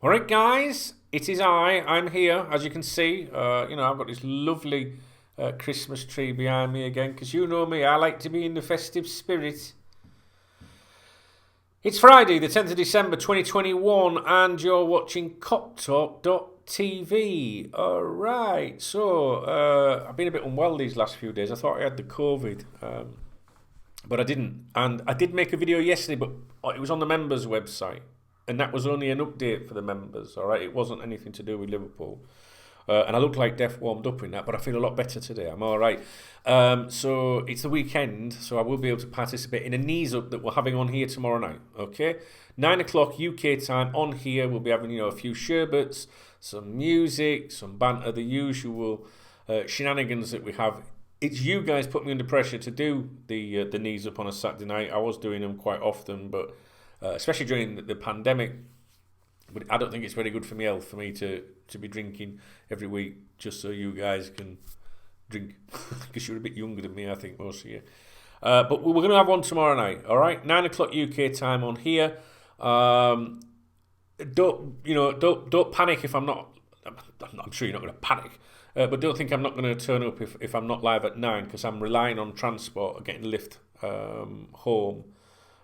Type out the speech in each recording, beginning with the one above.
All right, guys, it is I. I'm here, as you can see. I've got this lovely Christmas tree behind me again, because you know me, I like to be in the festive spirit. It's Friday, the 10th of December 2021, and you're watching KopTalk.tv. All right, so I've been a bit unwell these last few days. I thought I had the COVID, but I didn't. And I did make a video yesterday, but it was on the members' website. And that was only an update for the members, all right? It wasn't anything to do with Liverpool. And I look like death warmed up in that, but I feel a lot better today. I'm all right. So it's the weekend, so I will be able to participate in a knees up that we're having on here tomorrow night, okay? 9 o'clock UK time on here. We'll be having, a few sherbets, some music, some banter, the usual shenanigans that we have. It's you guys put me under pressure to do the knees up on a Saturday night. I was doing them quite often, but especially during the pandemic. But I don't think it's very good for my health for me to be drinking every week just so you guys can drink. Because you're a bit younger than me, I think, most of you. But we're going to have one tomorrow night, all right? 9 o'clock UK time on here. Don't panic if I'm not. I'm sure you're not going to panic. But don't think I'm not going to turn up if I'm not live at 9, because I'm relying on transport or getting a lift home.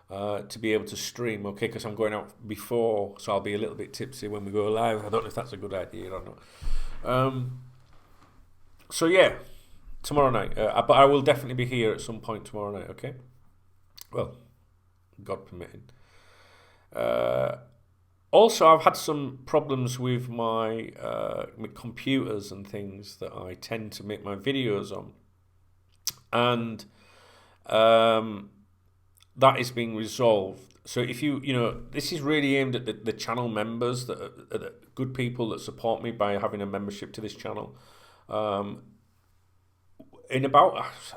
To be able to stream, okay, because I'm going out before, so I'll be a little bit tipsy when we go live. I don't know if that's a good idea or not. So yeah, tomorrow night. But I will definitely be here at some point tomorrow night, okay? Well, God permitting. Also, I've had some problems with my computers and things that I tend to make my videos on. And that is being resolved. So if this is really aimed at the channel members, that are the good people that support me by having a membership to this channel. I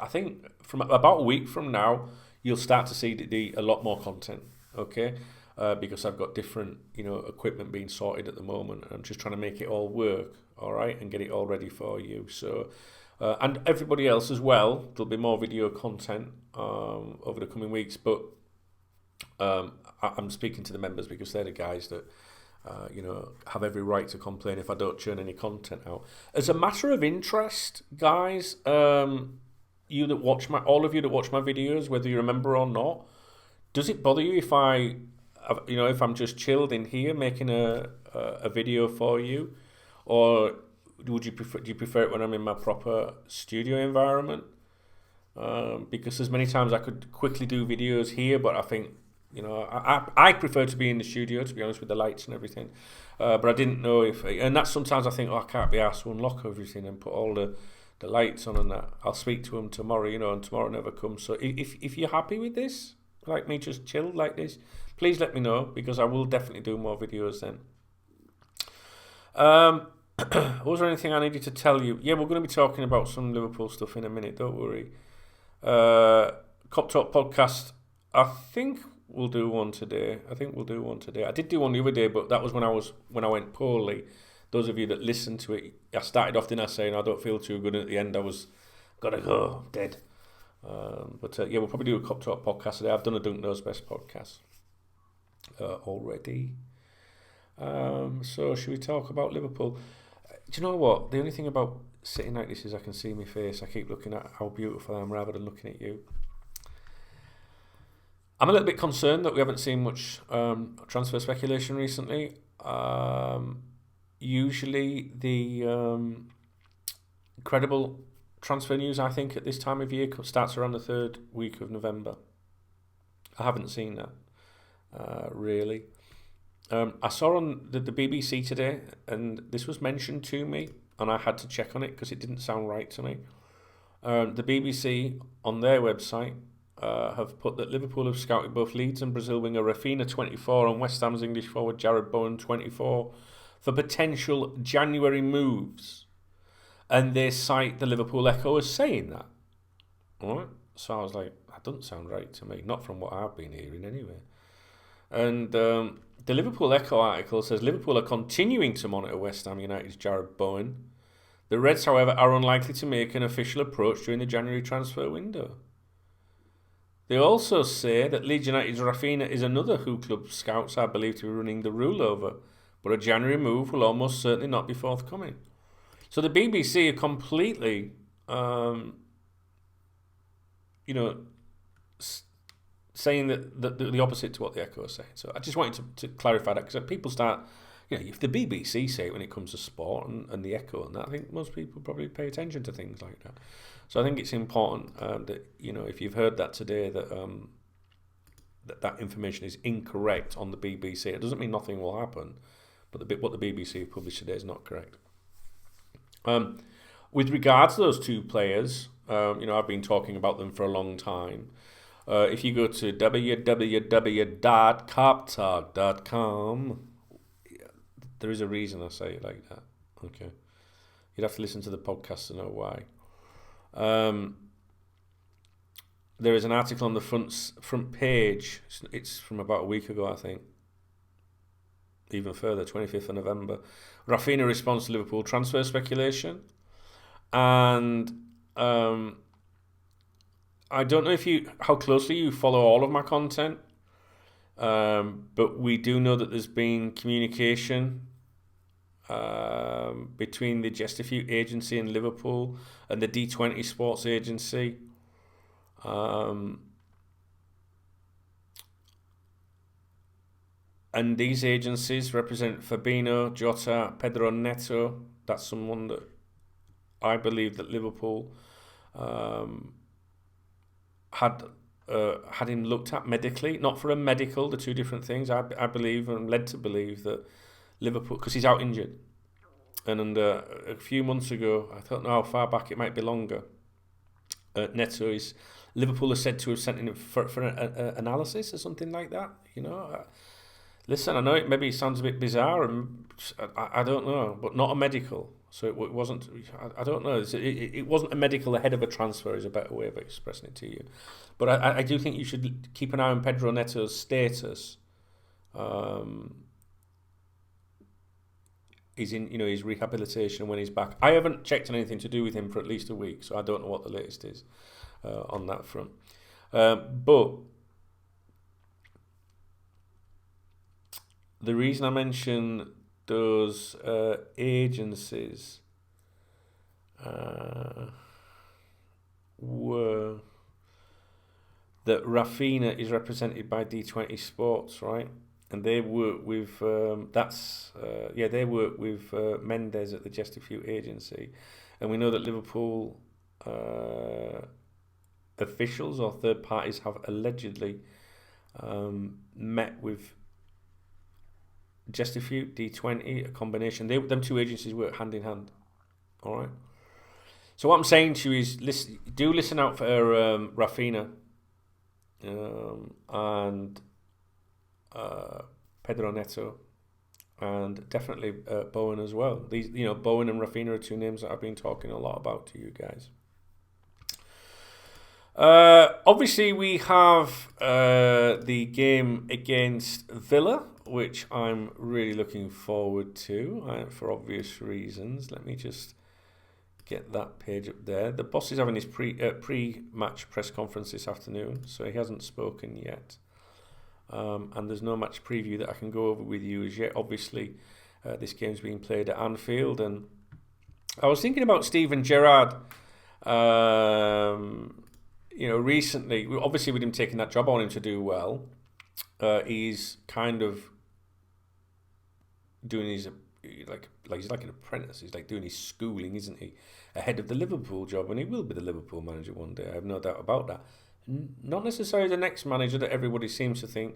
think from about a week from now, you'll start to see a lot more content, okay? Because I've got different, equipment being sorted at the moment. I'm just trying to make it all work, all right, and get it all ready for you. So, and everybody else as well. There'll be more video content over the coming weeks, but I'm speaking to the members because they're the guys that have every right to complain if I don't churn any content out. As a matter of interest, guys, all of you that watch my videos, whether you're a member or not, does it bother you if if I'm just chilled in here making a video for you, or do you prefer it when I'm in my proper studio environment? Because there's many times I could quickly do videos here, but I think I prefer to be in the studio, to be honest, with the lights and everything. But I didn't know and that's sometimes I think, I can't be asked to unlock everything and put all the lights on and that. I'll speak to them tomorrow, and tomorrow never comes. So if you're happy with this, like me just chilled like this, please let me know, because I will definitely do more videos then. Was there anything I needed to tell you? Yeah, we're going to be talking about some Liverpool stuff in a minute, don't worry. KopTalk podcast, I think we'll do one today. I did do one the other day, but that was when I went poorly. Those of you that listened to it, I started off saying I don't feel too good, and at the end I was gotta go, dead. But we'll probably do a KopTalk podcast today. I've done a Dunk Knows Best podcast already. So should we talk about Liverpool? Do you know what? The only thing about sitting like this is I can see my face. I keep looking at how beautiful I am rather than looking at you. I'm a little bit concerned that we haven't seen much transfer speculation recently. Usually the credible transfer news, I think, at this time of year starts around the third week of November. I haven't seen that, really. I saw on the BBC today, and this was mentioned to me, and I had to check on it because it didn't sound right to me. The BBC, on their website, have put that Liverpool have scouted both Leeds and Brazil winger Raphinha, 24, and West Ham's English forward Bowen, 24, for potential January moves. And they cite the Liverpool Echo as saying that. All right? So I was like, that doesn't sound right to me, not from what I've been hearing anyway. And the Liverpool Echo article says Liverpool are continuing to monitor West Ham United's Jarrod Bowen. The Reds, however, are unlikely to make an official approach during the January transfer window. They also say that Leeds United's Raphinha is another who club scouts are believed to be running the rule over, but a January move will almost certainly not be forthcoming. So the BBC are completely, saying that the opposite to what the Echo are saying. So I just wanted to clarify that, because people start, if the BBC say it when it comes to sport and the Echo and that, I think most people probably pay attention to things like that. So I think it's important that, if you've heard that today, that that information is incorrect on the BBC. It doesn't mean nothing will happen, but what the BBC have published today is not correct. With regards to those two players, I've been talking about them for a long time. If you go to www.koptalk.com, there is a reason I say it like that. Okay, you'd have to listen to the podcast to know why. There is an article on the front page. It's from about a week ago, I think. Even further, 25th of November. Raphinha responds to Liverpool transfer speculation. And I don't know how closely you follow all of my content, but we do know that there's been communication between the Chesterfield agency and Liverpool and the D20 Sports Agency. And these agencies represent Fabinho, Jota, Pedro Neto. That's someone that I believe that Liverpool had him looked at medically, not for a medical, the two different things. I believe, and I'm led to believe, that Liverpool, because he's out injured, and a few months ago, I don't know how far back, it might be longer, Neto is, Liverpool is said to have sent him for an analysis or something like that. Listen, I know maybe it sounds a bit bizarre, and I don't know, but not a medical. So it wasn't. I don't know. It wasn't a medical ahead of a transfer. Is a better way of expressing it to you. But I do think you should keep an eye on Pedro Neto's status. He's in, his rehabilitation when he's back. I haven't checked on anything to do with him for at least a week, so I don't know what the latest is on that front. But the reason I mention those agencies were that Raphinha is represented by D20 Sports, right? And they work with they work with Mendes at the Chesterfield agency, and we know that Liverpool officials or third parties have allegedly met with Chesterfield, D20, a combination. Them two agencies work hand in hand. All right. So what I'm saying to you is, listen out for Raphinha and Pedro Neto, and definitely Bowen as well. These, Bowen and Raphinha are two names that I've been talking a lot about to you guys. Obviously, we have the game against Villa, which I'm really looking forward to for obvious reasons. Let me just get that page up there. The boss is having his pre-match press conference this afternoon, so he hasn't spoken yet. And there's no match preview that I can go over with you as yet. Obviously, this game's being played at Anfield, and I was thinking about Steven Gerrard. Recently, obviously with him taking that job on him to do well, he's kind of doing his he's like an apprentice. He's like doing his schooling, isn't he, ahead of the Liverpool job, and he will be the Liverpool manager one day. I have no doubt about that. Not necessarily the next manager that everybody seems to think,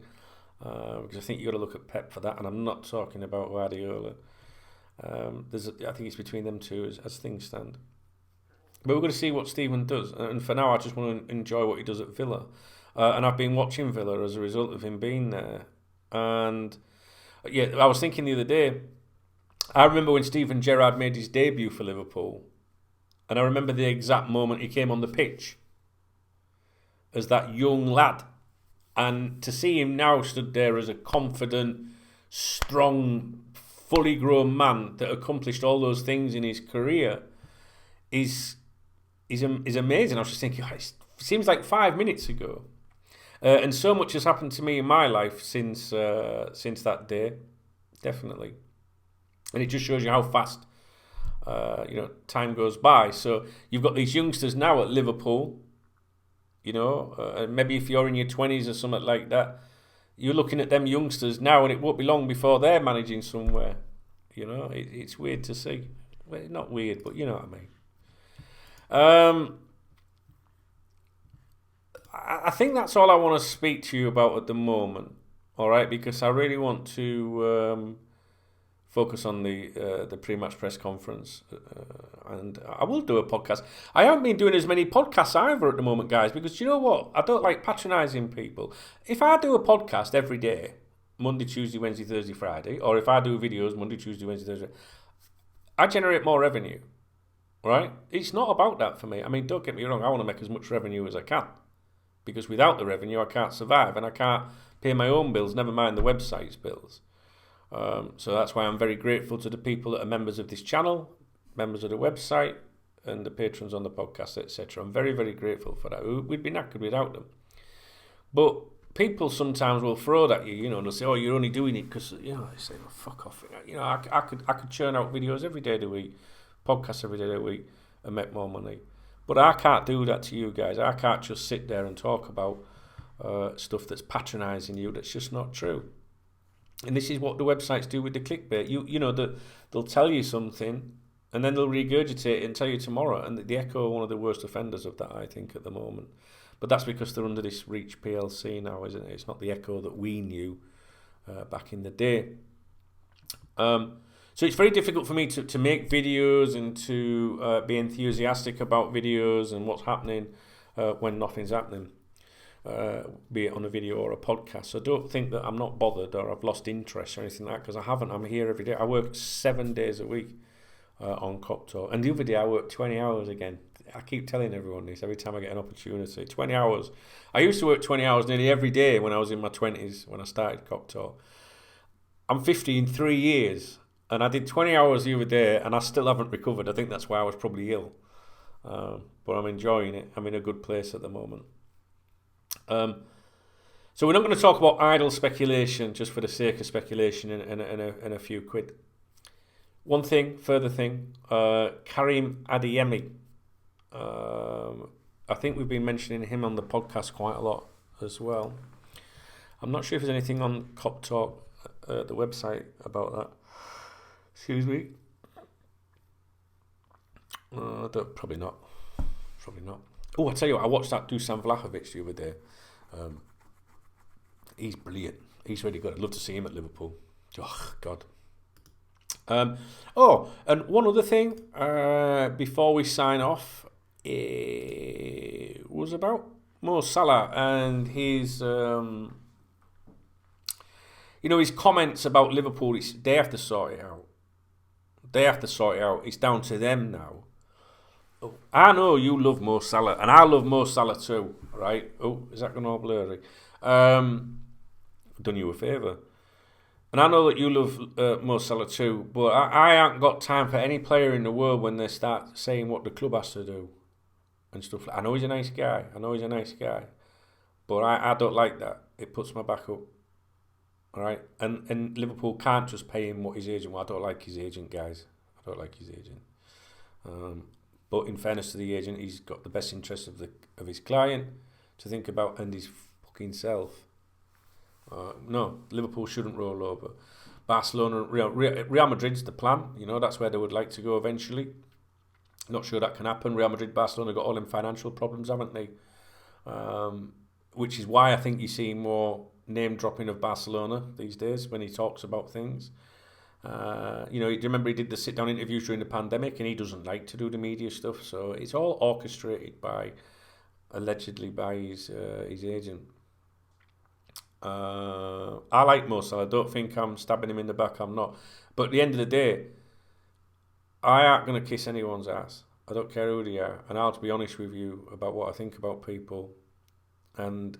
because I think you got to look at Pep for that, and I'm not talking about Guardiola. I think it's between them two as things stand. But we're going to see what Stephen does, and for now I just want to enjoy what he does at Villa. And I've been watching Villa as a result of him being there. And yeah, I was thinking the other day, I remember when Steven Gerrard made his debut for Liverpool, and I remember the exact moment he came on the pitch as that young lad. And to see him now stood there as a confident, strong, fully grown man that accomplished all those things in his career is amazing. I was just thinking, it seems like 5 minutes ago. And so much has happened to me in my life since that day, definitely. And it just shows you how fast time goes by. So you've got these youngsters now at Liverpool, maybe if you're in your 20s or something like that, you're looking at them youngsters now, and it won't be long before they're managing somewhere. It's weird to see. Well, not weird, but you know what I mean. I think that's all I want to speak to you about at the moment, all right? Because I really want to focus on the pre-match press conference, and I will do a podcast. I haven't been doing as many podcasts either at the moment, guys, because you know what? I don't like patronising people. If I do a podcast every day, Monday, Tuesday, Wednesday, Thursday, Friday, or if I do videos Monday, Tuesday, Wednesday, Thursday, I generate more revenue, right? It's not about that for me. I mean, don't get me wrong, I want to make as much revenue as I can, because without the revenue, I can't survive, and I can't pay my own bills, never mind the website's bills. So that's why I'm very grateful to the people that are members of this channel, members of the website, and the patrons on the podcast, etc. I'm very, very grateful for that. We'd be knackered without them. But people sometimes will throw that at you, and they'll say, "Oh, you're only doing it because," they say, "Oh, fuck off." I could churn out videos every day of the week, podcasts every day of the week, and make more money. But I can't do that to you guys. I can't just sit there and talk about stuff that's patronising you. That's just not true. And this is what the websites do with the clickbait. They'll tell you something, and then they'll regurgitate it and tell you tomorrow. And the Echo are one of the worst offenders of that, I think, at the moment. But that's because they're under this Reach PLC now, isn't it? It's not the Echo that we knew back in the day. So it's very difficult for me to make videos and to be enthusiastic about videos and what's happening when nothing's happening. Be it on a video or a podcast. So don't think that I'm not bothered or I've lost interest or anything like that, because I haven't. I'm here every day. I work 7 days a week on KopTalk. And the other day I worked 20 hours again. I keep telling everyone this every time I get an opportunity. 20 hours. I used to work 20 hours nearly every day when I was in my 20s, when I started KopTalk. I'm 50 in 3 years, and I did 20 hours the other day, and I still haven't recovered. I think that's why I was probably ill. But I'm enjoying it. I'm in a good place at the moment. So we're not going to talk about idle speculation just for the sake of speculation and a few quid. Further thing, Karim Adeyemi. I think we've been mentioning him on the podcast quite a lot as well. I'm not sure if there's anything on KopTalk, the website, about that. Excuse me. Probably not. Oh, I tell you what, I watched that Dusan Vlahovic the other day. He's brilliant. He's really good. I'd love to see him at Liverpool. Oh, God. And one other thing before we sign off was about Mo Salah and his his comments about Liverpool. They have to sort it out. It's down to them now. I know you love Mo Salah, and I love Mo Salah too, right? Oh, is that going all blurry? Done you a favour. And I know that you love Mo Salah too, but I haven't got time for any player in the world when they start saying what the club has to do and stuff. I know he's a nice guy, but I don't like that. It puts my back up, all right? And Liverpool can't just pay him what his agent. Well, I don't like his agent, guys. But in fairness to the agent, he's got the best interest of his client to think about, and his fucking self. No, Liverpool shouldn't roll over. Barcelona, Real Madrid's the plan. That's where they would like to go eventually. Not sure that can happen. Real Madrid, Barcelona got all them financial problems, haven't they? Which is why I think you see more name dropping of Barcelona these days when he talks about things. Do you remember he did the sit-down interviews during the pandemic, and he doesn't like to do the media stuff, so it's all orchestrated allegedly by his agent. I like Mo Salah. I don't think I'm stabbing him in the back, I'm not. But at the end of the day, I aren't going to kiss anyone's ass. I don't care who they are, and I'll be honest with you about what I think about people. And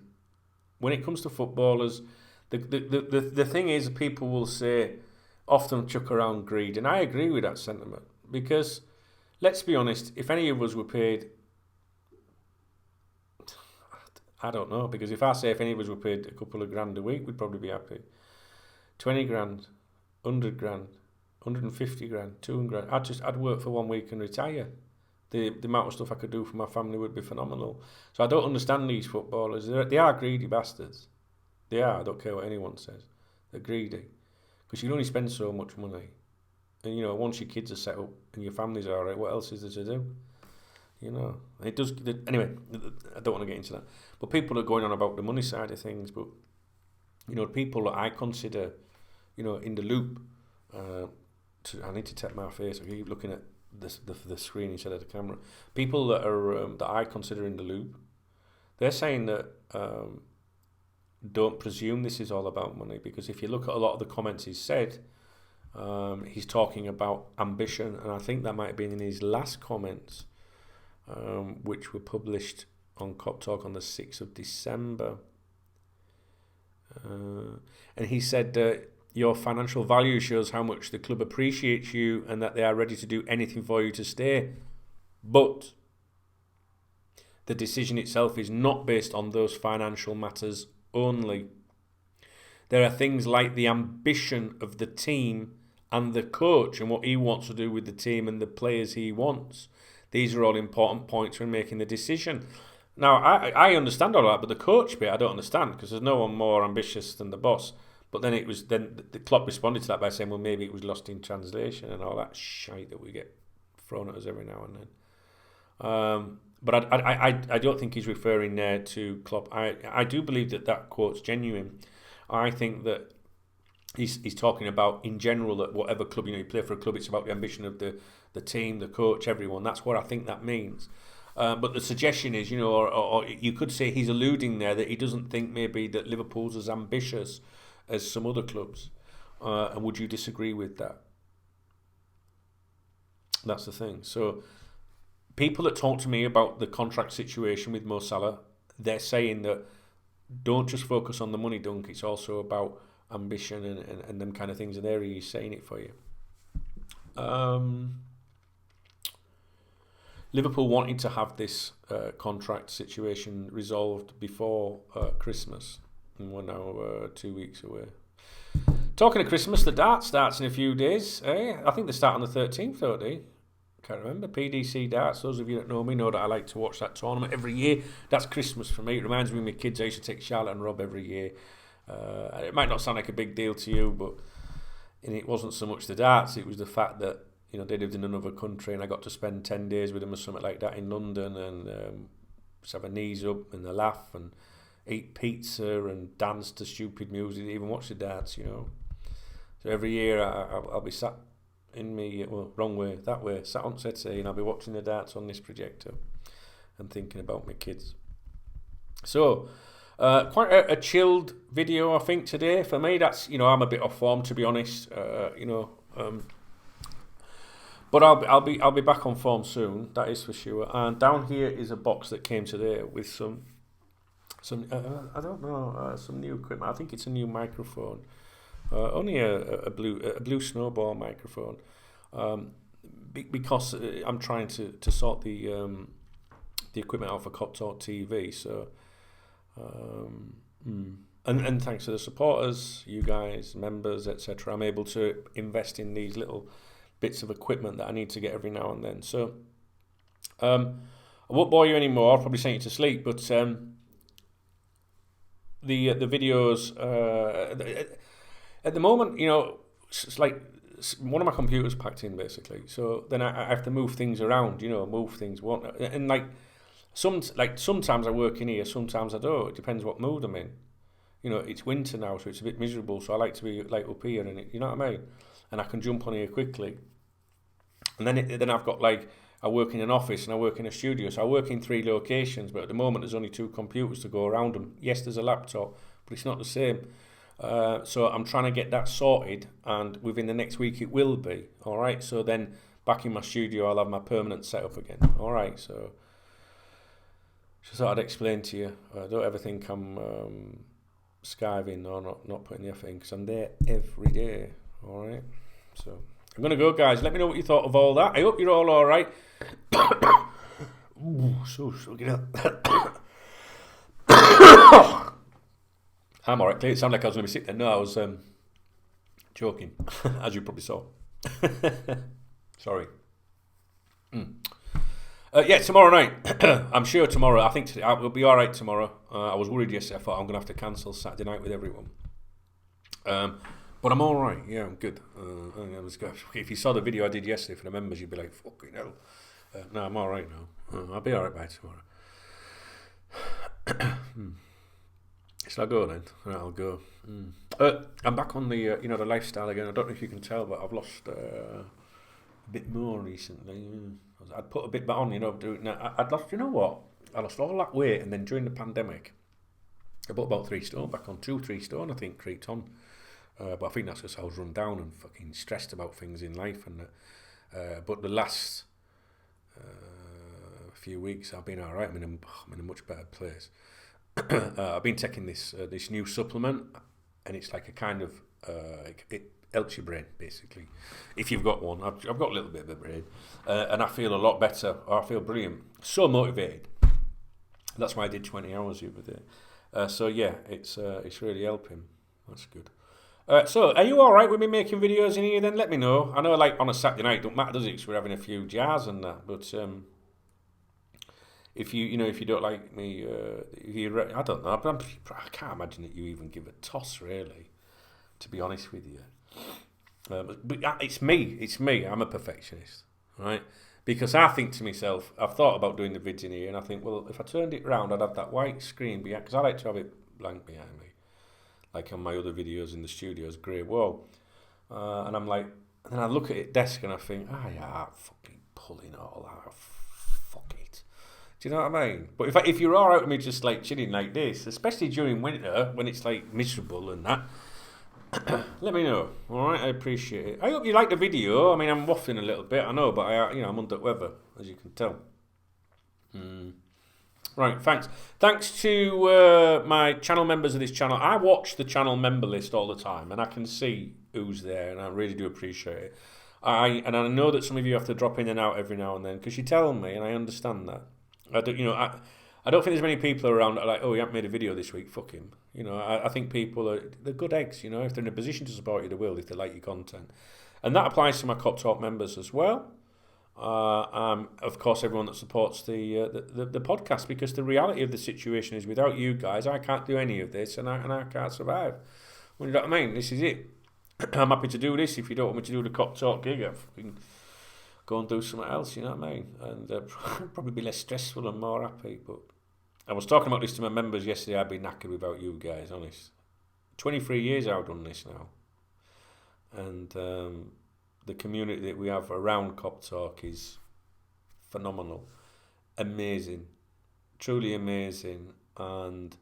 when it comes to footballers, the thing is, people will say, often chuck around greed, and I agree with that sentiment, because let's be honest, if any of us were paid, I don't know, because if any of us were paid a couple of grand a week, we'd probably be happy. 20 grand, 100 grand, 150 grand, 200 grand. I'd work for 1 week and retire. The amount of stuff I could do for my family would be phenomenal. So I don't understand these footballers. They are greedy bastards. They are. I don't care what anyone says. They're greedy because you can only spend so much money. And once your kids are set up and your family's all right, what else is there to do? It does. Anyway, I don't want to get into that. But people are going on about the money side of things. But people that I consider, in the loop. I need to tap my face. I keep looking at the screen instead of the camera. People that are that I consider in the loop, they're saying that don't presume this is all about money, because if you look at a lot of the comments he's said, he's talking about ambition, and I think that might have been in his last comments, which were published on KopTalk on the 6th of December. And he said your financial value shows how much the club appreciates you and that they are ready to do anything for you to stay. But the decision itself is not based on those financial matters only. There are things like the ambition of the team and the coach and what he wants to do with the team and the players he wants. These are all important points when making the decision. Now, I understand all that, but the coach bit I don't understand, because there's no one more ambitious than the boss. But then the Klopp responded to that by saying, well, maybe it was lost in translation and all that shite that we get thrown at us every now and then. But I don't think he's referring there to Klopp. I do believe that quote's genuine. I think that he's talking about in general that whatever club you play for a club, it's about the ambition of the team, the coach, everyone. That's what I think that means. But the suggestion is, or you could say he's alluding there that he doesn't think maybe that Liverpool's as ambitious as some other clubs. And would you disagree with that? That's the thing. So people that talk to me about the contract situation with Mo Salah, they're saying that don't just focus on the money, Dunk. It's also about ambition and them kind of things. And there he's saying it for you. Liverpool wanted to have this contract situation resolved before Christmas, and we're now 2 weeks away. Talking of Christmas, the dart starts in a few days. I think they start on the 13th, don't they? Can't remember. PDC darts. Those of you that know me know that I like to watch that tournament every year. That's Christmas for me. It reminds me of my kids. I used to take Charlotte and Rob every year. It might not sound like a big deal to you, but it wasn't so much the darts. It was the fact that they lived in another country, and I got to spend 10 days with them or something like that in London, and just have a knees up and a laugh and eat pizza and dance to stupid music, even watch the darts, So every year I'll be sat in me, wrong way, that way, sat on settee, and I'll be watching the darts on this projector and thinking about my kids. So, quite a chilled video, I think, today. For me, that's, I'm a bit off form, to be honest, but I'll be back on form soon, that is for sure. And down here is a box that came today with some I don't know, some new equipment. I think it's a new microphone, only a blue snowball microphone, because I'm trying to sort the equipment out for KopTalk TV. So, and thanks to the supporters, you guys, members, etc., I'm able to invest in these little bits of equipment that I need to get every now and then. So I won't bore you anymore. I'll probably send you to sleep. But the videos at the moment, it's like one of my computers packed in basically. So then I have to move things around. Move things. And sometimes I work in here, sometimes I don't. It depends what mood I'm in. It's winter now, so it's a bit miserable. So I like to be like up here, and you know what I mean. And I can jump on here quickly. And then I've got I work in an office and I work in a studio, so I work in 3 locations, but at the moment there's only 2 computers to go around them. Yes, there's a laptop, but it's not the same. So I'm trying to get that sorted, and within the next week it will be. All right, so then back in my studio I'll have my permanent setup again. All right, so just thought I'd explain to you. Don't ever think I'm skiving or not putting the effort in, because I'm there every day. All right, so I'm going to go, guys. Let me know what you thought of all that. I hope you're all right. Ooh, so get up. I'm all right. It sounded like I was going to be sick then. No, I was joking, as you probably saw. Sorry. Yeah, tomorrow night. I'm sure tomorrow. I think we'll be all right tomorrow. I was worried yesterday. I thought I'm going to have to cancel Saturday night with everyone. But I'm all right. Yeah, I'm good. If you saw the video I did yesterday for the members, you'd be like, fucking hell. No, I'm all right now. I'll be all right by tomorrow. Shall I go then? Right, I'll go. I'm back on the the lifestyle again. I don't know if you can tell, but I've lost a bit more recently. I'd put a bit back on, I'd lost, you know what? I lost all that weight, and then during the pandemic, I put about 3 stone back on, 3 stone, I think, creeped on. But I think that's because I was run down and fucking stressed about things in life. And but the last few weeks, I've been all right. I'm in a much better place. I've been taking this new supplement, and it's like a kind of it helps your brain, basically, if you've got one. I've got a little bit of a brain, and I feel a lot better. I feel brilliant, so motivated. That's why I did 20 hours the other day. So yeah, it's really helping. That's good. So are you all right with me making videos in here? Then let me know. I know, like on a Saturday night, don't matter, does it? Because we're having a few jars and that. But if you don't like me, I don't know. But I can't imagine that you even give a toss, really. To be honest with you. But it's me. I'm a perfectionist, right? Because I think to myself, I've thought about doing the vids in here, and I think, well, if I turned it round, I'd have that white screen behind, because I like to have it blank behind me, like on my other videos in the studio's grey wall. And I'm like, and then I look at it desk and I think, yeah, I'm fucking pulling all out. Fuck it. Do you know what I mean? But if you're all right with me just like chilling like this, especially during winter when it's like miserable and that, let me know. All right, I appreciate it. I hope you like the video. I mean, I'm waffling a little bit, I know, but I'm under the weather, as you can tell. Right, thanks. Thanks to my channel members of this channel. I watch the channel member list all the time, and I can see who's there, and I really do appreciate it. I know that some of you have to drop in and out every now and then because you tell me, and I understand that. I don't think there's many people around that are like, oh, you haven't made a video this week, fuck him. I think people they're good eggs, if they're in a position to support you, they will, if they like your content. And that applies to my KopTalk members as well. Of course, everyone that supports the podcast, because the reality of the situation is without you guys, I can't do any of this, and I can't survive. Well, you know what I mean? This is it. I'm happy to do this. If you don't want me to do the KopTalk gig, I can go and do something else, you know what I mean? And probably be less stressful and more happy. But I was talking about this to my members yesterday. I'd be knackered without you guys, honest. 23 years I've done this now. And the community that we have around KopTalk is phenomenal. Amazing. Truly amazing. And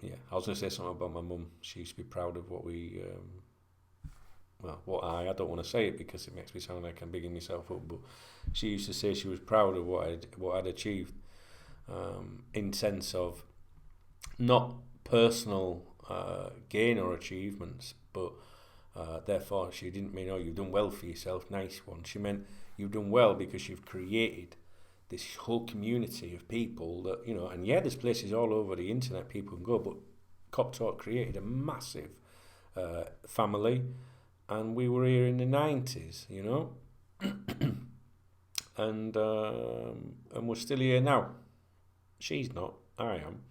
yeah, I was going to say something about my mum. She used to be proud of what we... I don't want to say it because it makes me sound like I'm bigging myself up, but she used to say she was proud of what I'd achieved, in sense of not personal gain or achievements, but therefore she didn't mean, oh, you've done well for yourself, nice one. She meant you've done well because you've created this whole community of people that, and yeah, there's places all over the internet people can go, but KopTalk created a massive family. And we were here in the 90s, and we're still here now. She's not, I am.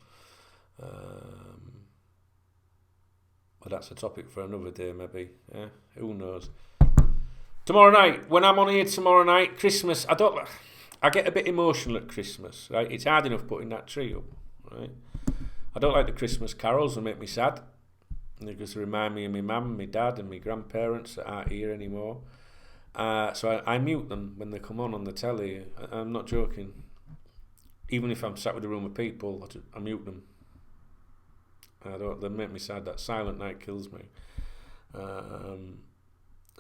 But that's a topic for another day, maybe. Yeah, who knows? Tomorrow night, when I'm on here tomorrow night, Christmas, I get a bit emotional at Christmas, right? It's hard enough putting that tree up, right? I don't like the Christmas carols, they make me sad. Because they remind me of my mum, my dad and my grandparents that aren't here anymore. So I mute them when they come on the telly. I'm not joking. Even if I'm sat with a room of people, I mute them. They make me sad. That silent night kills me.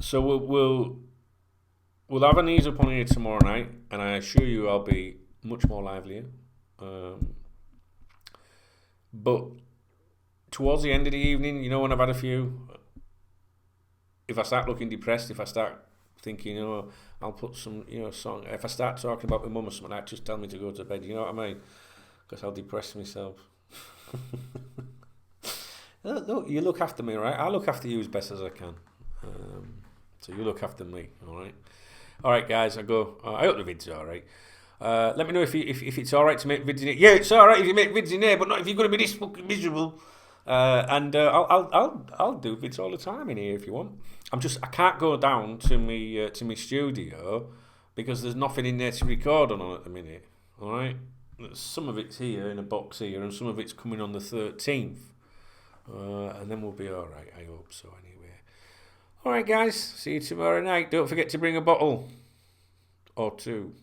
So we'll have an ease up on here tomorrow night, and I assure you I'll be much more livelier. But towards the end of the evening, when I've had a few, if I start looking depressed, if I start thinking, I'll put some, song, if I start talking about my mum or something like that, just tell me to go to bed, you know what I mean? Because I'll depress myself. Look, you look after me, right? I look after you as best as I can. So you look after me, all right? All right, guys, I go. I hope the vid's all right. Let me know if it's all right to make vids in it. Yeah, it's all right if you make vids in here, but not if you're going to be this fucking miserable. I'll do vids all the time in here if you want. I can't go down to me studio because there's nothing in there to record on at the minute. All right, some of it's here in a box here, and some of it's coming on the 13th, and then we'll be all right. I hope so. Anyway. All right, guys. See you tomorrow night. Don't forget to bring a bottle or two.